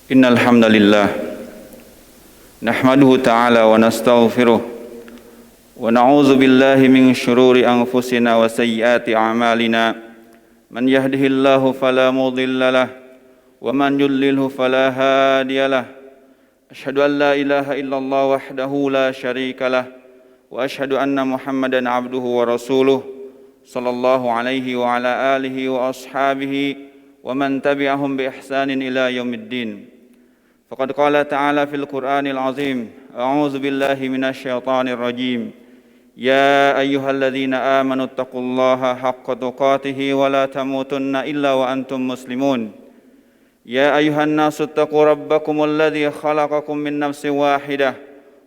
Innal hamdalillah nahmaduhu ta'ala wa nastaghfiruh wa na'udzu billahi min shururi anfusina wa sayyiati a'malina man yahdihillahu fala mudilla lahu wa man yudlilhu fala hadiya lahu asyhadu an la ilaha illallah wahdahu la syarika lahu wa asyhadu anna Muhammadan abduhu wa rasuluh sallallahu alaihi wa ala alihi wa ashabihi wa man tabi'ahum bi ihsanin ila yaumiddin. Faqad qala ta'ala fil Qur'anil azim, a'udzu billahi minasy syaithanir rajim. Ya ayyuhalladzina amanu taqullaha haqqa tuqatih wa la tamutunna illa wa antum muslimun. Ya ayyuhan nasu taqu rabbakumul ladzi khalaqakum min nafsin wahidah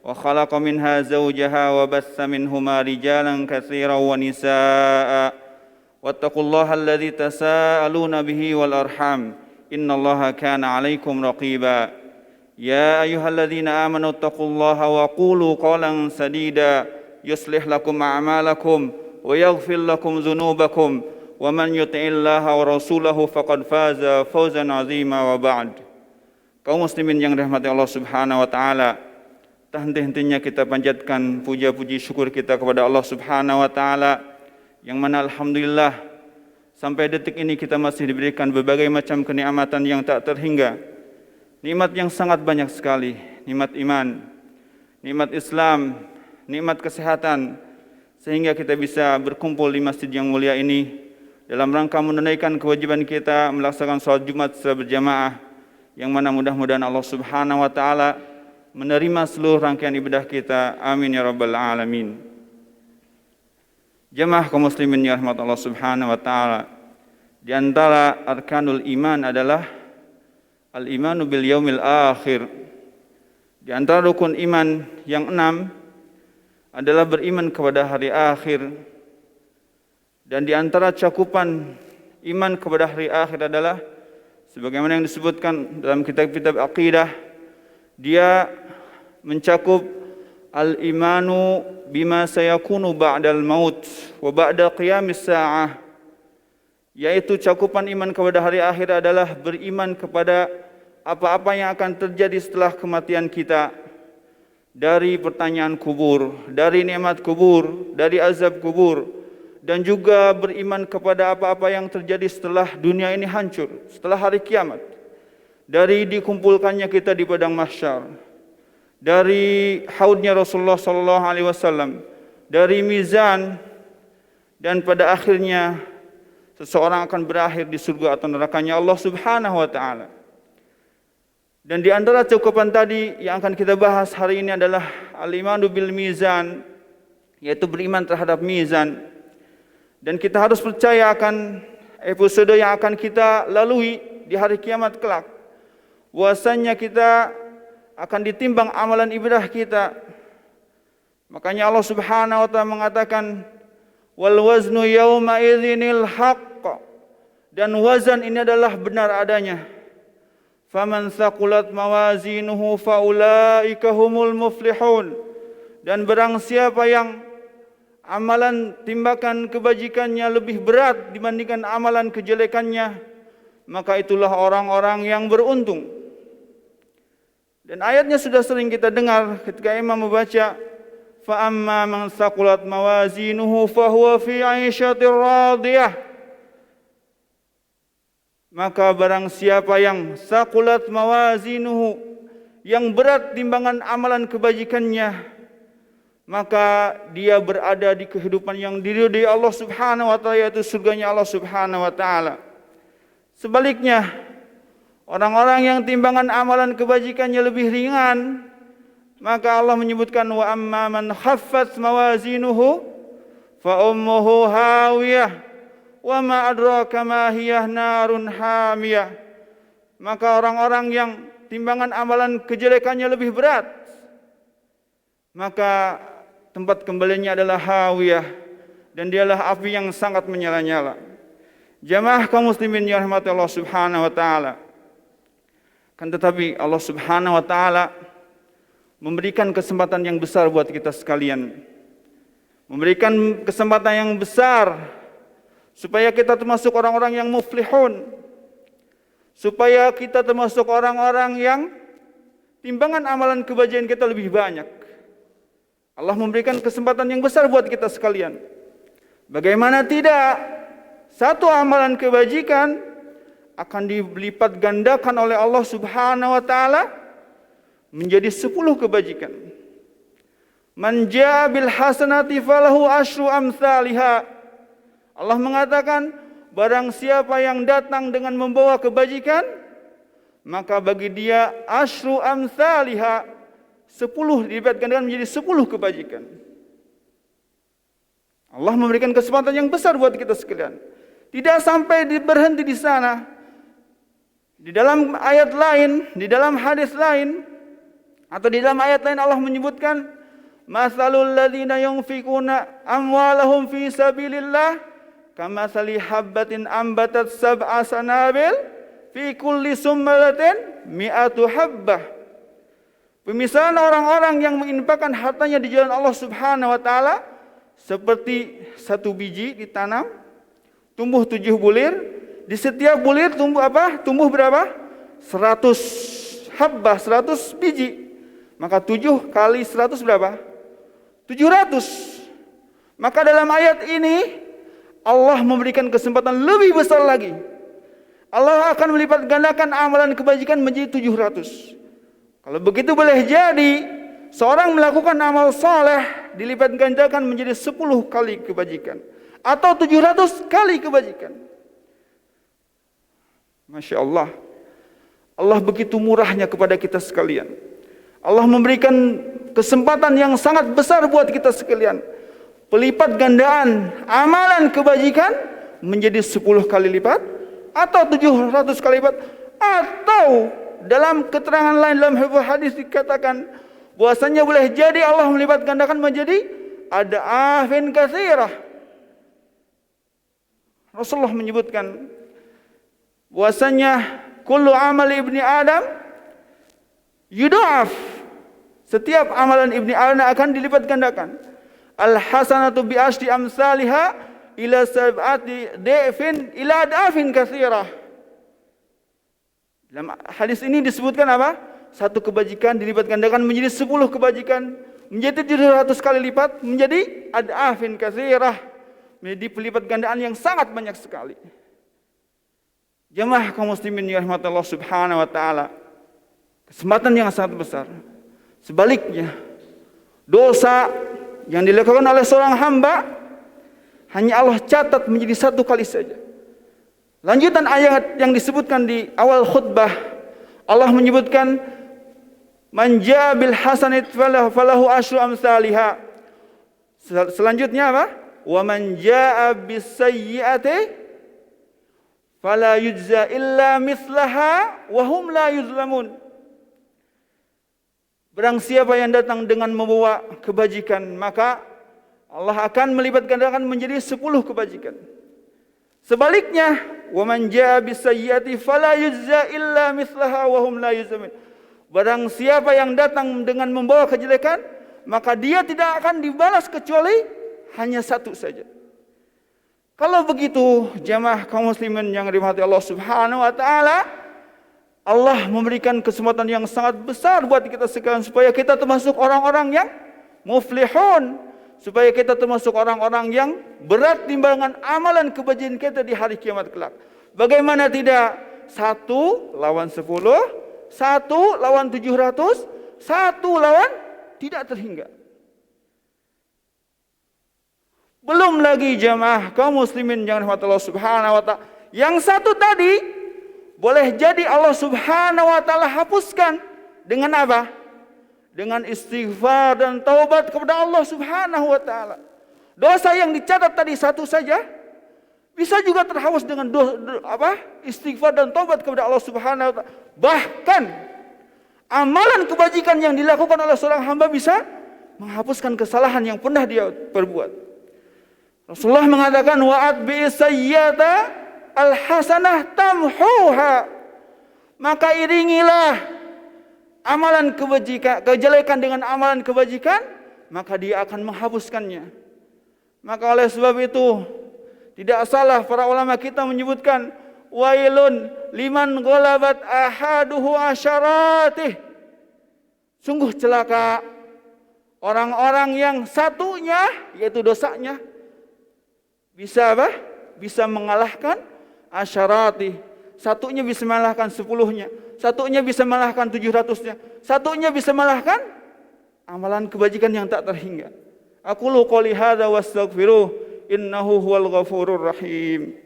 wa khalaqa minha zawjaha wa bassa minhuma rijalan katsiran wa nisaa'a. Wattaqullaha alladzi tasaaluna bihi wal arham. Innallaha kana 'alaikum raqiba. Ya ayyuhalladzina amanu taqullaha wa qulu qawlan sadida yuslih lakum a'malakum wa yaghfir lakum dzunubakum wa man yuti'illaha wa rasulahu faqad faza fawzan 'azima wa ba'd. Kaum muslimin yang dirahmati Allah Subhanahu wa taala, tak henti-hentinya kita panjatkan puja-puji syukur kita kepada Allah Subhanahu wa taala yang mana alhamdulillah sampai detik ini kita masih diberikan berbagai macam kenikmatan yang tak terhingga. Nikmat yang sangat banyak sekali, nikmat iman, nikmat Islam, nikmat kesehatan, sehingga kita bisa berkumpul di masjid yang mulia ini dalam rangka menunaikan kewajiban kita melaksanakan sholat Jumat secara berjamaah, yang mana mudah-mudahan Allah Subhanahu wa taala menerima seluruh rangkaian ibadah kita. Amin ya rabbal alamin. Jamaah kaum muslimin ya rahmat Allah Subhanahu wa taala, di antara arkanul iman adalah al-imanu bil yaumil akhir. Di antara rukun iman yang 6 adalah beriman kepada hari akhir. Dan di antara cakupan iman kepada hari akhir adalah sebagaimana yang disebutkan dalam kitab-kitab akidah, dia mencakup al-imanu bima sayakunu ba'dal maut wa ba'da qiyamis sa'ah, yaitu cakupan iman kepada hari akhir adalah beriman kepada apa-apa yang akan terjadi setelah kematian kita, dari pertanyaan kubur, dari nikmat kubur, dari azab kubur, dan juga beriman kepada apa-apa yang terjadi setelah dunia ini hancur, setelah hari kiamat, dari dikumpulkannya kita di padang mahsyar, dari haudnya Rasulullah sallallahu alaihi wasallam, dari mizan, dan pada akhirnya seseorang akan berakhir di surga atau nerakanya Allah Subhanahu wa taala. Dan di antara cakupan tadi yang akan kita bahas hari ini adalah al-imanu bil mizan, yaitu beriman terhadap mizan. Dan kita harus percaya akan episode yang akan kita lalui di hari kiamat kelak. Bahwasanya kita akan ditimbang amalan ibadah kita. Makanya Allah Subhanahu wa taala mengatakan wal waznu yauma idzinil haqq, dan wazan ini adalah benar adanya. Faman thaqulat mawazinuhu faulaika humul muflihun, dan barang siapa yang amalan timbakan kebajikannya lebih berat dibandingkan amalan kejelekannya, maka itulah orang-orang yang beruntung. Dan ayatnya sudah sering kita dengar ketika imam membaca fa amma man thaqulat mawazinuhu fahuwa fi 'aisyatir radiyah. Maka barang siapa yang saqulat mawazinuhu, yang berat timbangan amalan kebajikannya, maka dia berada di kehidupan yang diridhai Allah Subhanahu wa taala, yaitu surganya Allah Subhanahu wa taala. Sebaliknya, orang-orang yang timbangan amalan kebajikannya lebih ringan, maka Allah menyebutkan wa amma man khaffat mawazinuhu fa ummuhu hawiyah wa ma adraka ma hiyah narun hamiyah. Maka orang-orang yang timbangan amalan kejelekannya lebih berat, maka tempat kembalinya adalah hawiyah, dan dialah api yang sangat menyala-nyala. Jamaah kaum muslimin yang dirahmati Allah Subhanahu wa taala, kan tetapi Allah Subhanahu wa taala memberikan kesempatan yang besar buat kita sekalian, memberikan kesempatan yang besar supaya kita termasuk orang-orang yang muflihun, supaya kita termasuk orang-orang yang timbangan amalan kebajikan kita lebih banyak. Allah memberikan kesempatan yang besar buat kita sekalian. Bagaimana tidak, satu amalan kebajikan akan dilipat gandakan oleh Allah Subhanahu wa taala menjadi 10 kebajikan. Man jaa bil hasanati falahu asyru amsalihha. Allah mengatakan, barang siapa yang datang dengan membawa kebajikan, maka bagi dia asyru amsalihha, 10 dilipat gandakan menjadi 10 kebajikan. Allah memberikan kesempatan yang besar buat kita sekalian. Tidak sampai berhenti di sana. Di dalam ayat lain, di dalam hadis lain, atau di dalam ayat lain Allah menyebutkan, masalul ladzina yunfikuna amwalahum fi sabilillah kamathali habbatin ambatat sab'a sanabil fi kulli sumbalatin mi'atu habbah. Pemisalan orang-orang yang menginfakkan hartanya di jalan Allah Subhanahu wa taala seperti satu biji ditanam, tumbuh 7 bulir, di setiap bulir tumbuh apa? Tumbuh berapa? 100 habbah, 100 biji. Maka 7 kali 100 berapa? 700. Maka dalam ayat ini Allah memberikan kesempatan lebih besar lagi. Allah akan melipat gandakan amalan kebajikan menjadi 700. Kalau begitu boleh jadi seorang melakukan amal saleh dilipat gandakan menjadi 10 kali kebajikan atau 700 kali kebajikan. Masya Allah. Allah begitu murahnya kepada kita sekalian. Allah memberikan kesempatan yang sangat besar buat kita sekalian. Pelipat gandaan amalan kebajikan menjadi 10 kali lipat atau 700 kali lipat, atau dalam keterangan lain dalam hadis dikatakan bahwasanya boleh jadi Allah melipat gandakan menjadi ad'afin katsirah. Rasulullah menyebutkan bahwasanya kullu amali ibni Adam yudha'af. Setiap amalan ibni Adam akan dilipat gandakan. Al hasanatu bi asyri amsalihha ila sab'ati da'fin ila ad'afin katsirah. Dalam hadis ini disebutkan apa? Satu kebajikan dilipat gandakan menjadi 10 kebajikan, menjadi 700 kali lipat, menjadi ad'afin katsirah, menjadi pelipat gandaan yang sangat banyak sekali. Jemaah kaum muslimin yang dirahmati Allah Subhanahu wa taala, kesempatan yang sangat besar. Sebaliknya, dosa yang dilakukan oleh seorang hamba hanya Allah catat menjadi 1 kali saja. Lanjutan ayat yang disebutkan di awal khutbah, Allah menyebutkan man jaa bil hasanati falahu asyru amsalihha. Selanjutnya apa? Wa man jaa bis sayyi'ati fala yujza illa mithlaha wa hum la yuzlamun. Barang siapa yang datang dengan membawa kebajikan, maka Allah akan melipat gandakan menjadi 10 kebajikan. Sebaliknya, wa man jaa bis sayyi'ati fala yujza illa mithlaha wa hum la yuzlamun. Barang siapa yang datang dengan membawa kejelekan, maka dia tidak akan dibalas kecuali hanya 1 saja. Kalau begitu, jamaah kaum muslimin yang dirahmati Allah Subhanahu wa taala, Allah memberikan kesempatan yang sangat besar buat kita sekalian supaya kita termasuk orang-orang yang muflihun, supaya kita termasuk orang-orang yang berat timbangan amalan kebajikan kita di hari kiamat kelak. Bagaimana tidak? 1 lawan 10, 1 lawan 700, 1 lawan tidak terhingga. Belum lagi jamaah kaum muslimin yang dirahmati Allah Subhanahu wa taala, yang 1 tadi boleh jadi Allah Subhanahu wa taala hapuskan dengan apa? Dengan istighfar dan taubat kepada Allah Subhanahu wa taala. Dosa yang dicatat tadi 1 saja bisa juga terhapus dengan istighfar dan taubat kepada Allah Subhanahu wa taala. Bahkan amalan kebajikan yang dilakukan oleh seorang hamba bisa menghapuskan kesalahan yang pernah dia perbuat. Rasulullah mengatakan wa'at bi sayyata al-hasanah tamhuha. Maka iringilah amalan kebajikan, kejelekan dengan amalan kebajikan, maka dia akan menghapuskannya. Maka oleh sebab itu tidak salah para ulama kita menyebutkan wailun liman ghalabat ahaduhu asyaratih. Sungguh celaka orang-orang yang satunya, yaitu dosanya, bisa apa? Bisa mengalahkan asyaratih. Satunya bisa mengalahkan 10-nya. Satunya bisa mengalahkan 700-nya. Satunya bisa mengalahkan amalan kebajikan yang tak terhingga. Aqulu qouli hadza wastaghfiruh innahu huwal ghafurur rahim.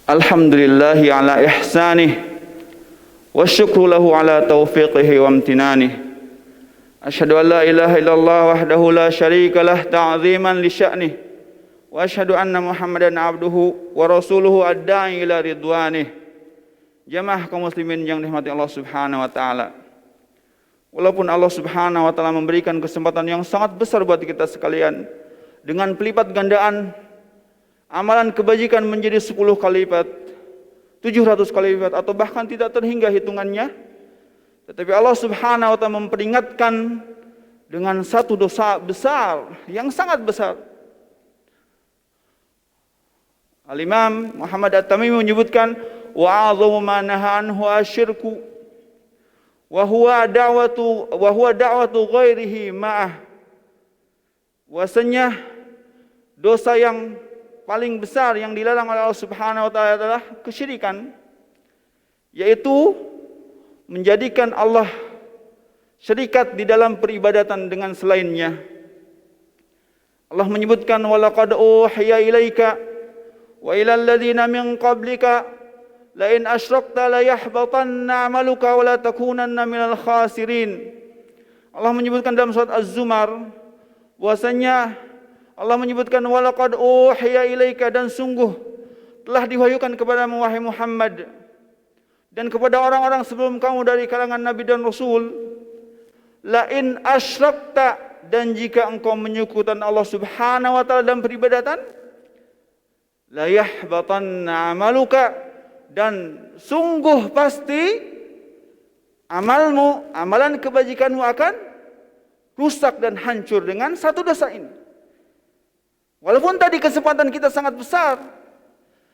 Alhamdulillahi ala ihsanih wa syukru lahu ala taufiqihi wa amtinanih. Asyhadu an la ilaha illallah wahdahu la syarika lah ta'ziman li sya'nih. Wa asyhadu anna Muhammadan abduhu wa rasuluhu ad-da'i ila ridwanih. Jamaah kaum muslimin yang dirahmati Allah Subhanahu wa taala. Walaupun Allah Subhanahu wa taala memberikan kesempatan yang sangat besar buat kita sekalian dengan pelipat gandaan amalan kebajikan menjadi 10 kali lipat, 700 kali lipat, atau bahkan tidak terhingga hitungannya. Tetapi Allah Subhanahu wa taala memperingatkan dengan satu dosa besar yang sangat besar. Al-Imam Muhammad At-Tamimi menyebutkan wa 'azamu ma naha anhu asyirku wa huwa da'watu ghairihi ma'ah. Bahwasanya dosa yang paling besar yang dilarang oleh Allah Subhanahu wa taala adalah kesyirikan, yaitu menjadikan Allah syarikat di dalam peribadatan dengan selainnya. Allah menyebutkan walaqad uhiya ilaika wa ilal ladzina min qablika la in asyrakta la yahbatanna 'amaluka wa la takunanna minal khasirin. Allah menyebutkan dalam surat Az-Zumar bahwasanya Allah menyebutkan walaqad uhiya ilaika, dan sungguh telah diwahyukan kepadamu wahai Muhammad dan kepada orang-orang sebelum kamu dari kalangan nabi dan rasul, la in asyrakta, dan jika engkau menyekutukan Allah Subhanahu wa taala dalam peribadatan, la yahbatanna amaluka, dan sungguh pasti amalmu, amalan kebajikanmu akan rusak dan hancur dengan satu dosa ini. Walaupun tadi kesempatan kita sangat besar,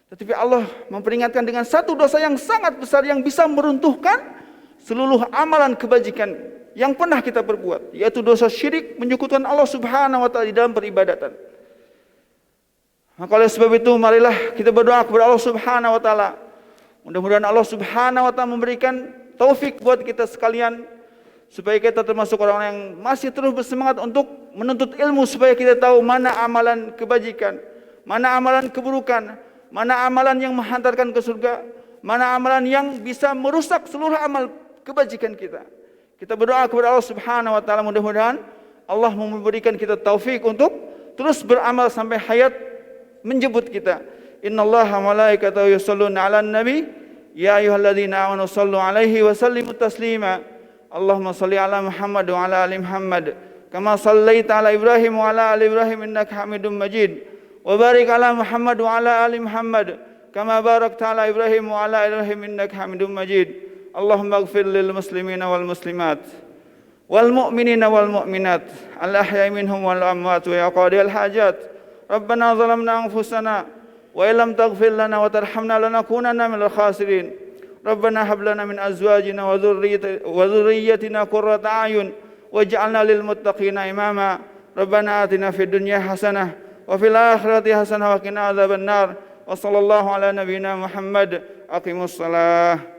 tetapi Allah memperingatkan dengan satu dosa yang sangat besar yang bisa meruntuhkan seluruh amalan kebajikan yang pernah kita perbuat, yaitu dosa syirik, menyekutukan Allah Subhanahu wa taala di dalam peribadatan. Maka oleh sebab itu marilah kita berdoa kepada Allah Subhanahu wa taala. Mudah-mudahan Allah Subhanahu wa taala memberikan taufik buat kita sekalian, supaya kita termasuk orang yang masih terus bersemangat untuk menuntut ilmu, supaya kita tahu mana amalan kebajikan, mana amalan keburukan, mana amalan yang menghantarkan ke surga, mana amalan yang bisa merusak seluruh amal kebajikan kita. Kita berdoa kepada Allah Subhanahu wa taala, mudah-mudahan Allah memberikan kita taufik untuk terus beramal sampai hayat menjemput kita. Innallaha malaikatahu yusholluna 'alan nabi ya ayyuhalladzina amanu shallu 'alaihi wa sallimu taslima. Allahumma shalli 'ala Muhammad wa 'ala ali Muhammad kama shallaita 'ala Ibrahim wa 'ala ali Ibrahim innaka Hamidum Majid. Wa barik 'ala Muhammad wa 'ala ali Muhammad kama barakta 'ala Ibrahim wa 'ala Ibrahim innaka Hamidum Majid. Allahumma ighfir lil muslimina wal muslimat wal mu'minina wal mu'minat al ahya'i minhum wal amwat wa ya qadiyal hajat. Rabbana zalamna anfusana wa illam taghfir lana wa tarhamna lanakunanna minal khasirin. Rabbana hab lana min azwajina wa dhurriyyatina qurrata a'yun waj'alna lil muttaqina imama. Rabbana atina fid dunya hasanah wa fil akhirati hasanah wa qina adzabannar. Wa sallallahu ala nabiyyina Muhammad. Aqimus shalah.